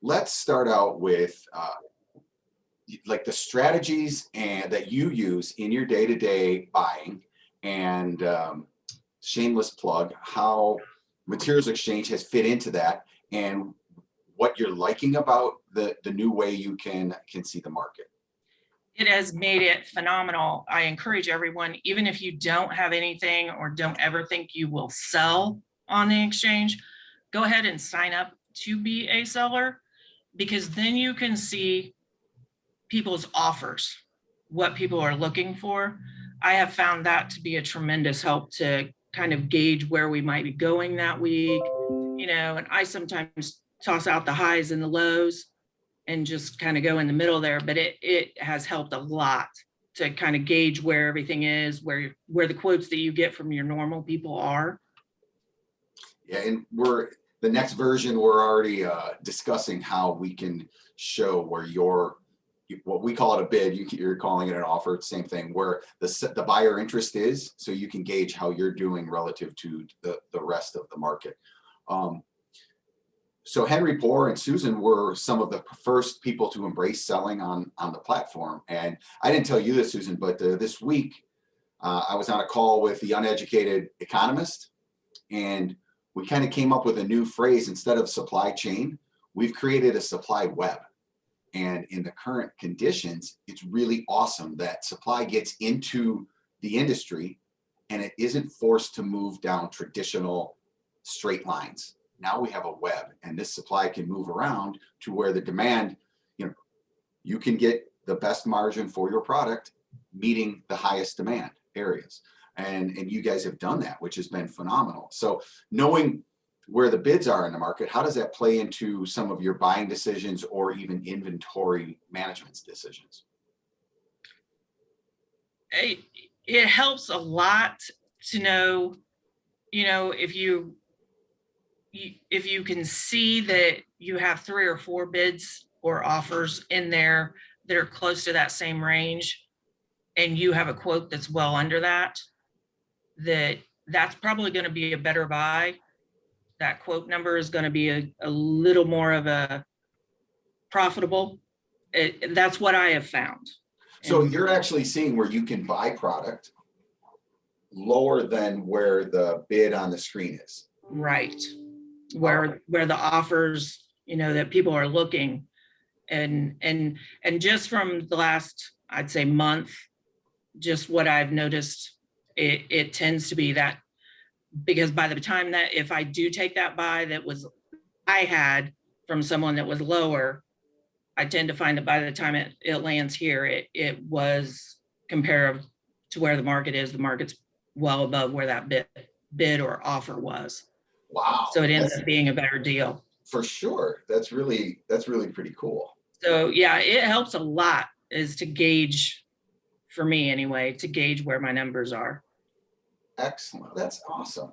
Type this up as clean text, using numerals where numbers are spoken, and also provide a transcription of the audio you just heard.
let's start out with like the strategies that you use in your day-to-day buying, and shameless plug, how Materials Exchange has fit into that, and what you're liking about the new way you can see the market. It has made it phenomenal. I encourage everyone, even if you don't have anything or don't ever think you will sell on the exchange, go ahead and sign up to be a seller, because then you can see people's offers, what people are looking for. I have found that to be a tremendous help to kind of gauge where we might be going that week, and I sometimes toss out the highs and the lows and just kind of go in the middle there, but it has helped a lot to kind of gauge where everything is, where the quotes that you get from your normal people are. Yeah, and the next version, we're already discussing how we can show where what we call it a bid, you're calling it an offer, same thing, where the buyer interest is, so you can gauge how you're doing relative to the rest of the market. So Henry Poor and Susan were some of the first people to embrace selling on the platform. And I didn't tell you this, Susan, but this week I was on a call with the uneducated economist, and we kind of came up with a new phrase. Instead of supply chain, we've created a supply web. And in the current conditions, it's really awesome that supply gets into the industry and it isn't forced to move down traditional straight lines. Now we have a web, and this supply can move around to where the demand, you can get the best margin for your product, meeting the highest demand areas. And you guys have done that, which has been phenomenal. So knowing where the bids are in the market, how does that play into some of your buying decisions or even inventory management decisions? It helps a lot to know, if you can see that you have 3 or 4 bids or offers in there that are close to that same range, and you have a quote that's well under that's probably going to be a better buy. That quote number is going to be a little more of a profitable. That's what I have found. So you're actually seeing where you can buy product lower than where the bid on the screen is. Right. Where the offers, that people are looking, and just from the last, I'd say, month, just what I've noticed, it tends to be that, because by the time that if I do take that buy I had from someone that was lower, I tend to find that by the time it lands here, it was comparative to where the market is. The market's well above where that bid or offer was. Wow. So it ends up being a better deal. For sure. That's really pretty cool. So yeah, it helps a lot, is to gauge, for me anyway, to gauge where my numbers are. Excellent. That's awesome.